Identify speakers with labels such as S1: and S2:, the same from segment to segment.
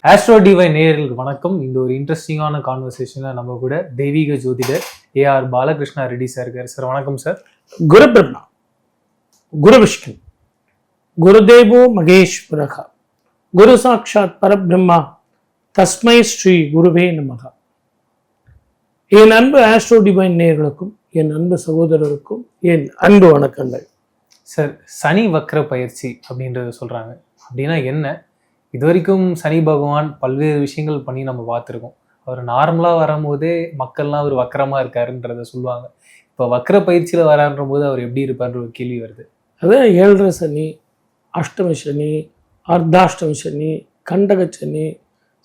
S1: Astro divine நேயர்களுக்கு வணக்கம். இந்த ஒரு இன்ட்ரெஸ்டிங்கான கான்வர்சேஷன்ல நம்ம கூட தெய்வீக ஜோதிடர் ஏஆர் பாலகிருஷ்ணா ரெட்டி சார் இருக்காரு. சார் வணக்கம் சார்.
S2: குரு பிரம்மா, குரு விஷ்ணு, குருதேவோ மகேஸ்வரக, குரு சாட்சாத் பரபிரம்மா, தஸ்மை ஸ்ரீ குருவே நமக. என் அன்பு ஆஸ்ட்ரோ டிவைன் நேயர்களுக்கும் என் அன்பு சகோதரருக்கும் என் அன்பு வணக்கங்கள்.
S1: சார், சனி வக்ர பயிற்சி அப்படின்றத சொல்றாங்க. அப்படின்னா என்ன? இது வரைக்கும் சனி பகவான் பல்வேறு விஷயங்கள் பண்ணி நம்ம பார்த்துருக்கோம். அவர் நார்மலாக வரும்போதே மக்கள்லாம் அவர் வக்கரமாக இருக்காருன்றத சொல்லுவாங்க. இப்போ வக்ர பயிற்சியில் வரான்ற போது அவர் எப்படி இருப்பார்ன்ற ஒரு கேள்வி வருது.
S2: அதான் 7.5 சனி, அஷ்டம சனி, அர்த்தாஷ்டம சனி, கண்டக சனி,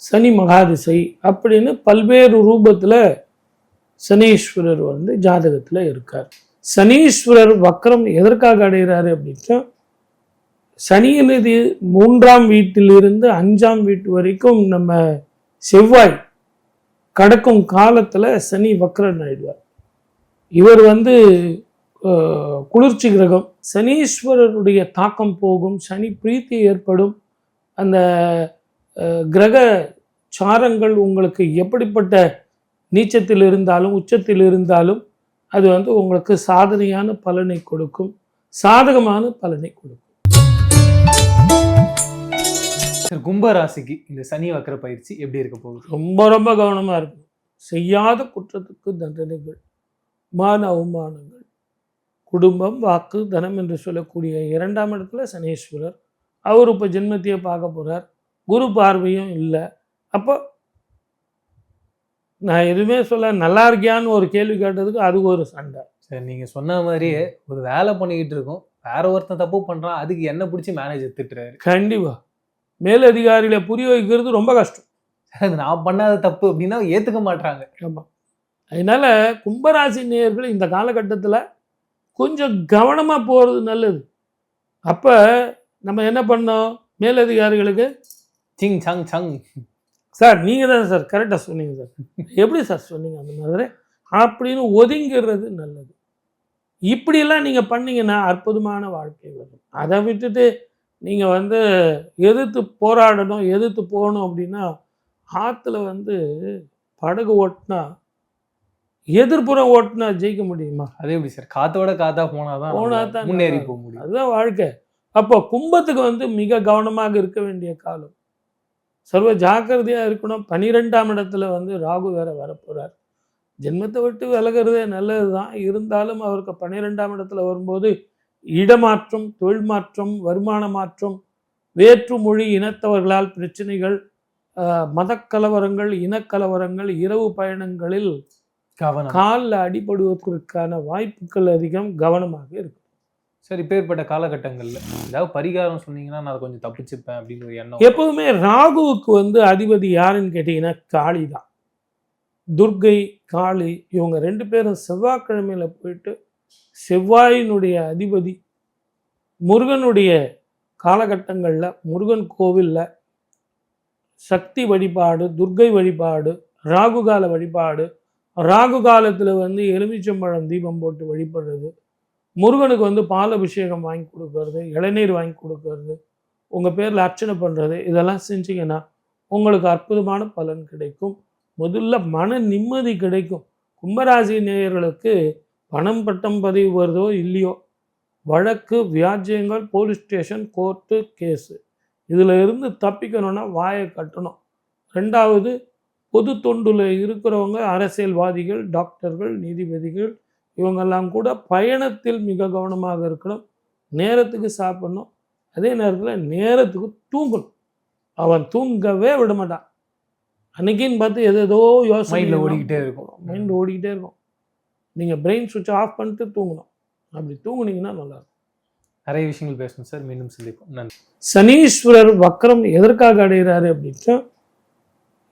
S2: சனி மகாதிசை அப்படின்னு பல்வேறு ரூபத்தில் சனீஸ்வரர் ஜாதகத்தில் இருக்கார். சனீஸ்வரர் வக்ரம் எதற்காக அடைகிறாரு அப்படின்னா, சனியினது 3ஆம் வீட்டிலிருந்து 5ஆம் வீட்டு வரைக்கும் நம்ம செவ்வாய் கடக்கும் காலத்தில் சனி வக்ரன் ஆயிடுவார். இவர் குளிர்ச்சி கிரகம். சனீஸ்வரருடைய தாக்கம் போகும், சனி பிரீத்தி ஏற்படும். அந்த கிரக சாரங்கள் உங்களுக்கு எப்படிப்பட்ட நீச்சத்தில் இருந்தாலும் உச்சத்தில் இருந்தாலும் அது உங்களுக்கு சாதனையான பலனை கொடுக்கும், சாதகமான பலனை கொடுக்கும்.
S1: கும்ப ராசிக்கு இந்த சனி வக்ர பயிற்சி எப்படி இருக்க போகுது?
S2: ரொம்ப ரொம்ப கவனமாக இருக்கும். செய்யாத குற்றத்துக்கு தண்டனைகள், மான அவமானங்கள், குடும்பம், வாக்கு, தனம் என்று சொல்லக்கூடிய 2ஆம் இடத்துல சனீஸ்வரர். அவர் இப்போ ஜென்மத்தையே பார்க்க போகிறார். குரு பார்வையும் இல்லை. அப்போ நான் எதுவுமே சொல்ல, நல்லா இருக்கியான்னு ஒரு கேள்வி கேட்டதுக்கு அது ஒரு சண்டை.
S1: சரி, நீங்கள் சொன்ன மாதிரியே ஒரு வேலை பண்ணிக்கிட்டு இருக்கோம், வேற ஒருத்தன் தப்பு பண்ணுறான், அதுக்கு என்ன பிடிச்சி மேனேஜர் திட்டுறாரு.
S2: கண்டிப்பாக மேலதிகாரிகளை புரிய வைக்கிறது ரொம்ப கஷ்டம்.
S1: நான் பண்ணாத தப்பு அப்படின்னா ஏற்றுக்க மாட்டாங்க.
S2: ஆமாம். அதனால கும்பராசி நேயர்கள் இந்த காலகட்டத்தில் கொஞ்சம் கவனமாக போகிறது நல்லது. அப்போ நம்ம என்ன பண்ணோம், மேலதிகாரிகளுக்கு
S1: சிங் சங் சங்
S2: சார் நீங்கள் தான் சார் கரெக்டாக சொன்னீங்க சார், எப்படி சார் சொன்னீங்க அந்த மாதிரி அப்படின்னு ஒதுங்கிறது நல்லது. இப்படியெல்லாம் நீங்கள் பண்ணீங்கன்னா அற்புதமான வாழ்க்கை வரும். அதை விட்டுட்டு நீங்கள் எதிர்த்து போராடணும், எதிர்த்து போகணும் அப்படின்னா, ஆற்றுல படகு ஓட்டினா எதிர்ப்புறம் ஓட்டினா ஜெயிக்க முடியுமா?
S1: அதே எப்படி சார், காற்றோட காற்றா போனாதான் முன்னேறி போக முடியும்.
S2: அதுதான் வாழ்க்கை. அப்போ கும்பத்துக்கு மிக கவனமாக இருக்க வேண்டிய காலம். சர்வ ஜாக்கிரதையாக இருக்கணும். 12ஆம் இடத்துல ராகு வேற வரப்போகிறார். ஜென்மத்தை விட்டு விலகிறதே நல்லது தான். இருந்தாலும் அவருக்கு 12ஆம் இடத்துல வரும்போது இடமாற்றம், தொழில் மாற்றம், வருமான மாற்றம், வேற்று மொழி இனத்தவர்களால் பிரச்சனைகள், மதக்கலவரங்கள், இனக்கலவரங்கள், இரவு பயணங்களில் காலில் அடிபடுவதற்கான வாய்ப்புகள் அதிகம். கவனமாக இருக்கும்.
S1: சரி, இப்பேற்பட்ட காலகட்டங்களில் ஏதாவது பரிகாரம் சொன்னீங்கன்னா நான் கொஞ்சம் தப்பிச்சுப்பேன் அப்படின்னு ஒரு எண்ணம்.
S2: எப்பவுமே ராகுவுக்கு அதிபதி யாருன்னு கேட்டிங்கன்னா காளி தான். துர்கை, காளி இவங்க 2 பேரும் செவ்வாய்க்கிழமையில் போயிட்டு செவ்வாயினுடைய அதிபதி முருகனுடைய காலகட்டங்களில் முருகன் கோவிலில் சக்தி வழிபாடு, துர்கை வழிபாடு, ராகுகால வழிபாடு, ராகு காலத்தில் எலுமிச்சம்பழம் தீபம் போட்டு வழிபடுறது, முருகனுக்கு பாலாபிஷேகம் வாங்கி கொடுக்கறது, இளநீர் வாங்கி கொடுக்கறது, உங்கள் பேரில் அர்ச்சனை பண்ணுறது, இதெல்லாம் செஞ்சிங்கன்னா உங்களுக்கு அற்புதமான பலன் கிடைக்கும். முதல்ல மன நிம்மதி கிடைக்கும். கும்பராசி நேயர்களுக்கு பணம் பட்டம் பதவி வருதோ இல்லையோ, வழக்கு, வியாஜ்யங்கள், போலீஸ் ஸ்டேஷன், கோர்ட்டு, கேஸு, இதில் இருந்து தப்பிக்கணும்னா வாயை கட்டணும். 2வது, பொது தொண்டில் இருக்கிறவங்க, அரசியல்வாதிகள், டாக்டர்கள், நீதிபதிகள் இவங்கெல்லாம் கூட பயணத்தில் மிக கவனமாக இருக்கணும். நேரத்துக்கு சாப்பிடணும், அதே நேரத்தில் நேரத்துக்கு தூங்கணும். அவன் தூங்கவே விட மாட்டான். அன்னைக்குன்னு பார்த்து ஏதோ யோசனை
S1: ஓடிக்கிட்டே இருக்கும்,
S2: மைண்ட் ஓடிக்கிட்டே இருக்கும். நீங்கள் பிரெயின் சுவிட்ச் ஆஃப் பண்ணிட்டு தூங்கணும். அப்படி தூங்குனீங்கன்னா நல்லாயிருக்கும்.
S1: நிறைய விஷயங்கள் பேசணும் சார், மீண்டும் சந்திப்போம். நன்றி.
S2: சனீஸ்வரர் வக்ரம் எதற்காக அடைகிறாரு அப்படின்னா,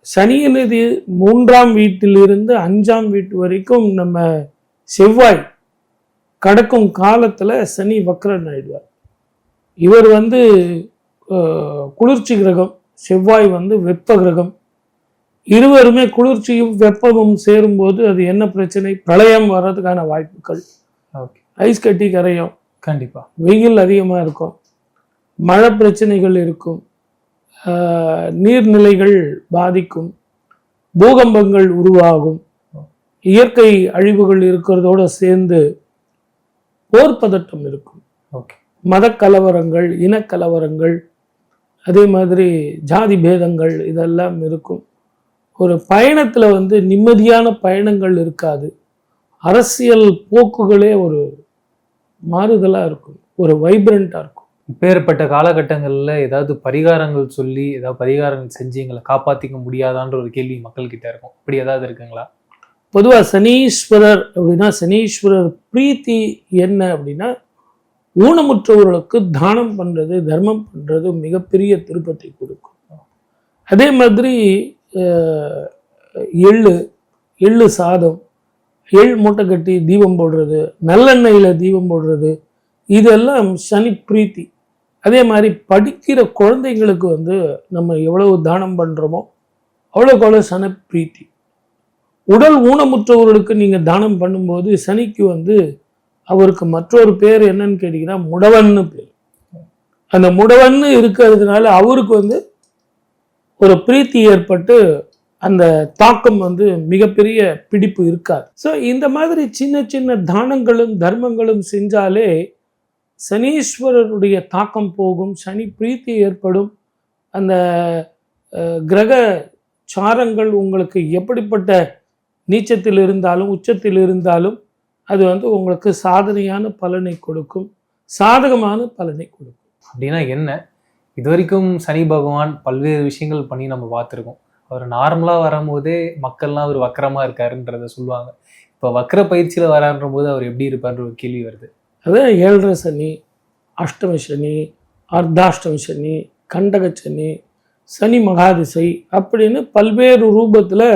S2: சனியினது 3ஆம் வீட்டிலிருந்து 5ஆம் வீட்டு வரைக்கும் நம்ம செவ்வாய் கடக்கும் காலத்தில் சனி வக்ரன் ஆயிடுவார். இவர் குளிர்ச்சி கிரகம், செவ்வாய் வெப்ப கிரகம். இருவருமே குளிர்ச்சியும் வெப்பமும் சேரும்போது அது என்ன பிரச்சனை, பிரளயம் வர்றதுக்கான வாய்ப்புகள். ஐஸ் கட்டி கரையும்,
S1: கண்டிப்பாக
S2: வெயில் அதிகமாக இருக்கும், மழை பிரச்சனைகள் இருக்கும், நீர்நிலைகள் பாதிக்கும், பூகம்பங்கள் உருவாகும், இயற்கை அழிவுகள் இருக்கிறதோட சேர்ந்து போர் பதட்டம் இருக்கும்,
S1: ஓகே.
S2: மதக்கலவரங்கள், இனக்கலவரங்கள், அதே மாதிரி ஜாதி பேதங்கள் இதெல்லாம் இருக்கும். ஒரு பயணத்துல வந்து நிம்மதியான பயணங்கள் இருக்காது. அரசியல் போக்குகளே ஒரு மாறுதலா இருக்கும், ஒரு வைப்ரண்டா இருக்கும்.
S1: இப்பேற்பட்ட காலகட்டங்கள்ல ஏதாவது பரிகாரங்கள் சொல்லி ஏதாவது பரிகாரங்கள் செஞ்சு எங்களை காப்பாத்திக்க முடியாதான்ற ஒரு கேள்வி மக்கள் கிட்ட இருக்கும். அப்படி ஏதாவது இருக்குங்களா?
S2: பொதுவா சனீஸ்வரர் அப்படின்னா, சனீஸ்வரர் பிரீத்தி என்ன அப்படின்னா, ஊனமுற்றவர்களுக்கு தானம் பண்றது, தர்மம் பண்றது மிகப்பெரிய திருப்பத்தை கொடுக்கும். அதே மாதிரி எள்ளு சாதம், எள் மூட்டை கட்டி தீபம் போடுறது, நல்லெண்ணெயில தீபம் போடுறது, இதெல்லாம் சனி பிரீத்தி. அதே மாதிரி படிக்கிற குழந்தைங்களுக்கு வந்து நம்ம எவ்வளவு தானம் பண்றோமோ அவ்வளோக்கு அவ்வளோ சனி பிரீத்தி. உடல் ஊனமுற்றவர்களுக்கு நீங்க தானம் பண்ணும்போது சனிக்கு வந்து அவருக்கு மற்றொரு பேர் என்னன்னு கேட்டீங்கன்னா முடவன்னு பேர். அந்த முடவன்னு இருக்கிறதுனால அவருக்கு வந்து ஒரு பிரீத்தி ஏற்பட்டு அந்த தாக்கம் வந்து மிகப்பெரிய பிடிப்பு இருக்காது. ஸோ இந்த மாதிரி சின்ன சின்ன தானங்களும் தர்மங்களும் செஞ்சாலே சனீஸ்வரருடைய தாக்கம் போகும், சனி பிரீத்தி ஏற்படும். அந்த கிரக சாரங்கள் உங்களுக்கு எப்படிப்பட்ட நீச்சத்தில் இருந்தாலும் உச்சத்தில் இருந்தாலும் அது வந்து உங்களுக்கு சாதனையான பலனை கொடுக்கும், சாதகமான பலனை கொடுக்கும்.
S1: அப்படின்னா என்ன? இது வரைக்கும் சனி பகவான் பல்வேறு விஷயங்கள் பண்ணி நம்ம பார்த்துருக்கோம். அவர் நார்மலா வரும்போதே மக்கள்லாம் அவர் வக்கரமா இருக்காருன்றத சொல்லுவாங்க. இப்போ வக்கர பயிற்சியில வரான்ற போது அவர் எப்படி இருப்பார்ன்ற ஒரு கேள்வி வருது.
S2: அதான் 7.5 சனி, அஷ்டம சனி, அர்த்தாஷ்டம சனி, கண்டக சனி, சனி மகாதிசை அப்படின்னு பல்வேறு ரூபத்தில்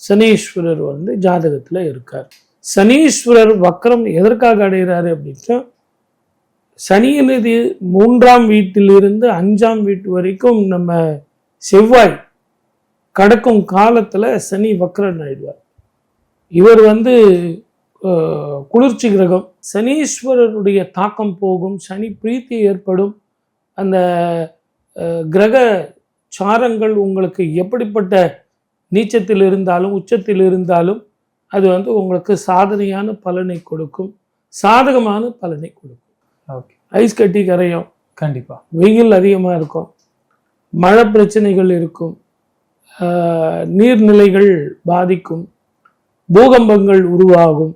S2: சனீஸ்வரர் வந்து ஜாதகத்தில் இருக்கார். சனீஸ்வரர் வக்கரம் எதற்காக அடைகிறாரு அப்படின்னா, சனியினது 3ஆம் வீட்டிலிருந்து 5ஆம் வீட்டு வரைக்கும் நம்ம செவ்வாய் கடக்கும் காலத்தில் சனி வக்கரன் ஆயிடுவார். இவர் வந்து குளிர்ச்சி கிரகம். சனீஸ்வரருடைய தாக்கம் போகும், சனி பிரீத்தி ஏற்படும். அந்த கிரக சாரங்கள் உங்களுக்கு எப்படிப்பட்ட நீச்சத்தில் இருந்தாலும் உச்சத்தில் இருந்தாலும் அது வந்து உங்களுக்கு சாதனையான பலனை கொடுக்கும், சாதகமான பலனை கொடுக்கும்.
S1: ஓகே.
S2: ஐஸ் கட்டி கரையும்,
S1: கண்டிப்பா
S2: வெயில் அதிகமாக இருக்கும், மழை பிரச்சனைகள் இருக்கும், நீர்நிலைகள் பாதிக்கும், பூகம்பங்கள் உருவாகும்,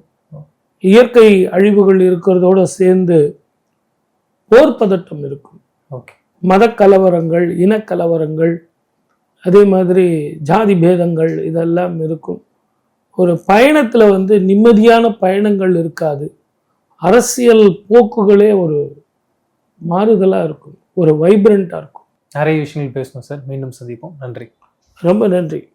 S2: இயற்கை அழிவுகள் இருக்கிறதோட சேர்ந்து போர் பதட்டம் இருக்கும்,
S1: ஓகே.
S2: மதக்கலவரங்கள், இனக்கலவரங்கள், அதே மாதிரி ஜாதி பேதங்கள் இதெல்லாம் இருக்கும். ஒரு பயணத்துல வந்து நிம்மதியான பயணங்கள் இருக்காது. அரசியல் போக்குகளே ஒரு மாறுதலா இருக்கும், ஒரு வைப்ரண்டா இருக்கும்.
S1: நிறைய விஷயங்கள் பேசணும் சார். மீண்டும் சந்திப்போம். நன்றி.
S2: ரொம்ப நன்றி.